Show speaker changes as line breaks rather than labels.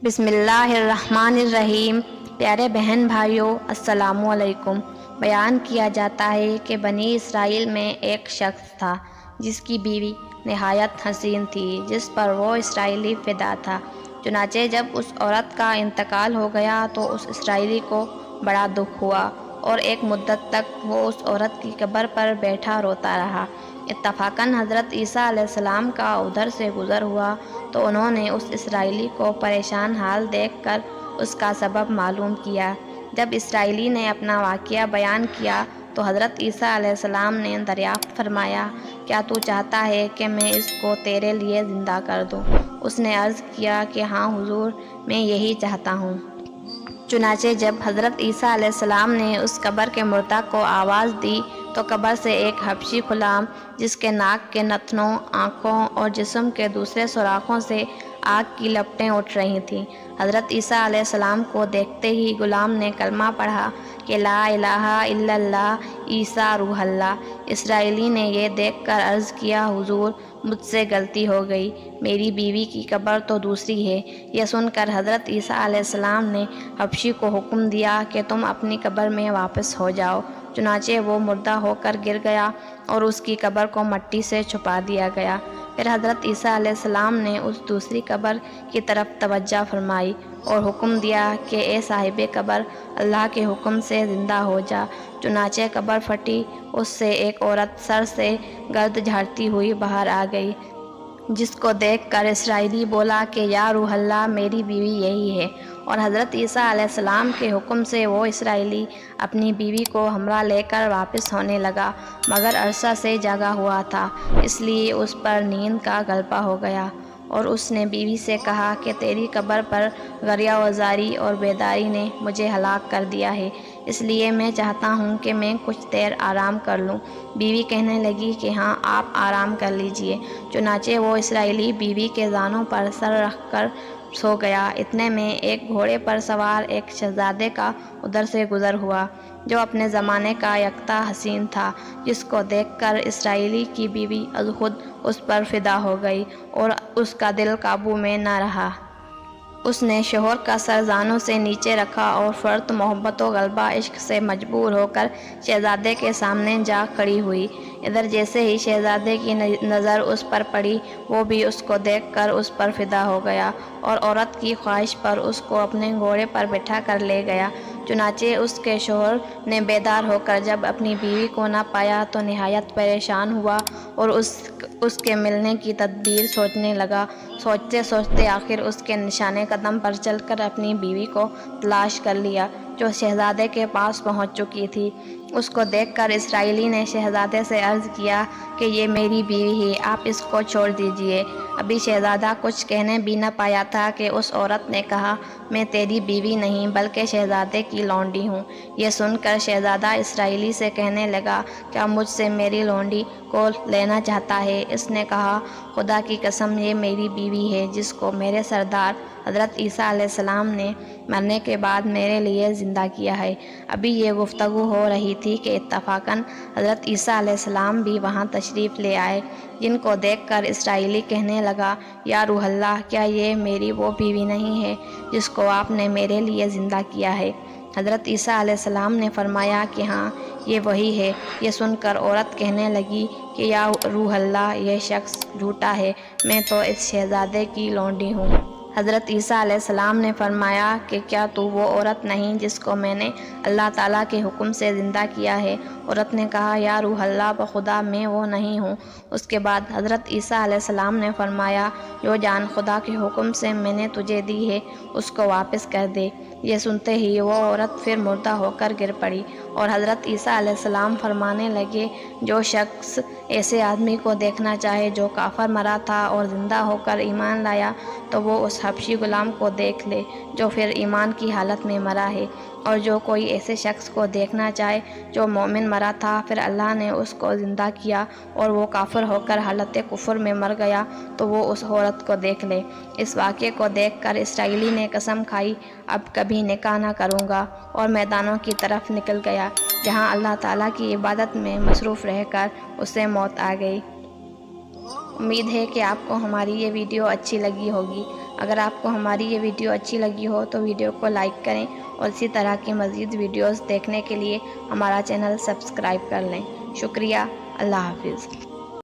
بسم اللہ الرحمن الرحیم۔ پیارے بہن بھائیوں، السلام علیکم۔ بیان کیا جاتا ہے کہ بنی اسرائیل میں ایک شخص تھا جس کی بیوی نہایت حسین تھی، جس پر وہ اسرائیلی فدا تھا۔ چنانچہ جب اس عورت کا انتقال ہو گیا تو اس اسرائیلی کو بڑا دکھ ہوا اور ایک مدت تک وہ اس عورت کی قبر پر بیٹھا روتا رہا۔ اتفاقاً حضرت عیسیٰ علیہ السلام کا ادھر سے گزر ہوا تو انہوں نے اس اسرائیلی کو پریشان حال دیکھ کر اس کا سبب معلوم کیا۔ جب اسرائیلی نے اپنا واقعہ بیان کیا تو حضرت عیسیٰ علیہ السلام نے دریافت فرمایا، کیا تو چاہتا ہے کہ میں اس کو تیرے لیے زندہ کر دوں؟ اس نے عرض کیا کہ ہاں حضور، میں یہی چاہتا ہوں۔ چنانچہ جب حضرت عیسیٰ علیہ السلام نے اس قبر کے مردہ کو آواز دی تو قبر سے ایک حبشی غلام، جس کے ناک کے نتنوں، آنکھوں اور جسم کے دوسرے سوراخوں سے آگ کی لپٹیں اٹھ رہی تھیں، حضرت عیسیٰ علیہ السلام کو دیکھتے ہی غلام نے کلمہ پڑھا کہ لا الہ الا اللہ عیسیٰ روح اللہ۔ اسرائیلی نے یہ دیکھ کر عرض کیا، حضور مجھ سے غلطی ہو گئی، میری بیوی کی قبر تو دوسری ہے۔ یہ سن کر حضرت عیسیٰ علیہ السلام نے حبشی کو حکم دیا کہ تم اپنی قبر میں واپس ہو جاؤ۔ چنانچہ وہ مردہ ہو کر گر گیا اور اس کی قبر کو مٹی سے چھپا دیا گیا۔ پھر حضرت عیسیٰ علیہ السلام نے اس دوسری قبر کی طرف توجہ فرمائی اور حکم دیا کہ اے صاحب قبر، اللہ کے حکم سے زندہ ہو جا۔ چنانچہ قبر پھٹی، اس سے ایک عورت سر سے گرد جھاڑتی ہوئی باہر آ گئی، جس کو دیکھ کر اسرائیلی بولا کہ یا روح اللہ، میری بیوی یہی ہے۔ اور حضرت عیسیٰ علیہ السلام کے حکم سے وہ اسرائیلی اپنی بیوی کو ہمراہ لے کر واپس ہونے لگا، مگر عرصہ سے جاگا ہوا تھا، اس لیے اس پر نیند کا غلبہ ہو گیا اور اس نے بیوی سے کہا کہ تیری قبر پر غریہ وزاری اور بیداری نے مجھے ہلاک کر دیا ہے، اس لیے میں چاہتا ہوں کہ میں کچھ دیر آرام کر لوں۔ بیوی کہنے لگی کہ ہاں، آپ آرام کر لیجئے۔ چنانچہ وہ اسرائیلی بیوی کے زانوں پر سر رکھ کر سو گیا۔ اتنے میں ایک گھوڑے پر سوار ایک شہزادے کا ادھر سے گزر ہوا، جو اپنے زمانے کا یکتا حسین تھا، جس کو دیکھ کر اسرائیلی کی بیوی از خود اس پر فدا ہو گئی اور اس کا دل قابو میں نہ رہا۔ اس نے شوہر کا سر زانوں سے نیچے رکھا اور فورت محبت و غلبہ عشق سے مجبور ہو کر شہزادے کے سامنے جا کھڑی ہوئی۔ ادھر جیسے ہی شہزادے کی نظر اس پر پڑی، وہ بھی اس کو دیکھ کر اس پر فدا ہو گیا اور عورت کی خواہش پر اس کو اپنے گھوڑے پر بٹھا کر لے گیا۔ چنانچہ اس کے شوہر نے بیدار ہو کر جب اپنی بیوی کو نہ پایا تو نہایت پریشان ہوا اور اس کے ملنے کی تدبیر سوچنے لگا۔ سوچتے سوچتے آخر اس کے نشان قدم پر چل کر اپنی بیوی کو تلاش کر لیا، جو شہزادے کے پاس پہنچ چکی تھی۔ اس کو دیکھ کر اسرائیلی نے شہزادے سے عرض کیا کہ یہ میری بیوی ہے، آپ اس کو چھوڑ دیجئے۔ ابھی شہزادہ کچھ کہنے بھی نہ پایا تھا کہ اس عورت نے کہا، میں تیری بیوی نہیں بلکہ شہزادے کی لونڈی ہوں۔ یہ سن کر شہزادہ اسرائیلی سے کہنے لگا، کیا مجھ سے میری لونڈی کو لینا چاہتا ہے؟ اس نے کہا، خدا کی قسم، یہ میری بیوی ہے جس کو میرے سردار حضرت عیسیٰ علیہ السلام نے مرنے کے بعد میرے لیے زندہ کیا ہے۔ ابھی یہ گفتگو ہو رہی تھی کہ اتفاقاً حضرت عیسیٰ علیہ السلام بھی وہاں تشریف لے آئے، جن کو دیکھ کر اسرائیلی کہنے لگا، یا روح اللہ، کیا یہ میری وہ بیوی نہیں ہے جس کو آپ نے میرے لیے زندہ کیا ہے؟ حضرت عیسیٰ علیہ السلام نے فرمایا کہ ہاں، یہ وہی ہے۔ یہ سن کر عورت کہنے لگی کہ یا روح اللہ، یہ شخص جھوٹا ہے، میں تو اس شہزادے کی لونڈی ہوں۔ حضرت عیسیٰ علیہ السلام نے فرمایا کہ کیا تو وہ عورت نہیں جس کو میں نے اللہ تعالیٰ کے حکم سے زندہ کیا ہے؟ عورت نے کہا، یا روح اللہ، بخدا میں وہ نہیں ہوں۔ اس کے بعد حضرت عیسیٰ علیہ السلام نے فرمایا، جو جان خدا کے حکم سے میں نے تجھے دی ہے، اس کو واپس کر دے۔ یہ سنتے ہی وہ عورت پھر مردہ ہو کر گر پڑی اور حضرت عیسیٰ علیہ السلام فرمانے لگے، جو شخص ایسے آدمی کو دیکھنا چاہے جو کافر مرا تھا اور زندہ ہو کر ایمان لایا، تو وہ اس حبشی غلام کو دیکھ لے جو پھر ایمان کی حالت میں مرا ہے، اور جو کوئی ایسے شخص کو دیکھنا چاہے جو مومن مرا تھا، پھر اللہ نے اس کو زندہ کیا اور وہ کافر ہو کر حالت کفر میں مر گیا، تو وہ اس عورت کو دیکھ لے۔ اس واقعے کو دیکھ کر اسرائیلی نے قسم کھائی، اب کبھی نکاح نہ کروں گا، اور میدانوں کی طرف نکل گیا جہاں اللہ تعالیٰ کی عبادت میں مصروف رہ کر اسے موت آ گئی۔ امید ہے کہ آپ کو ہماری یہ ویڈیو اچھی لگی ہوگی۔ اگر آپ کو ہماری یہ ویڈیو اچھی لگی ہو تو ویڈیو کو لائک کریں اور اسی طرح کی مزید ویڈیوز دیکھنے کے لیے ہمارا چینل سبسکرائب کر لیں۔ شکریہ۔ اللہ حافظ۔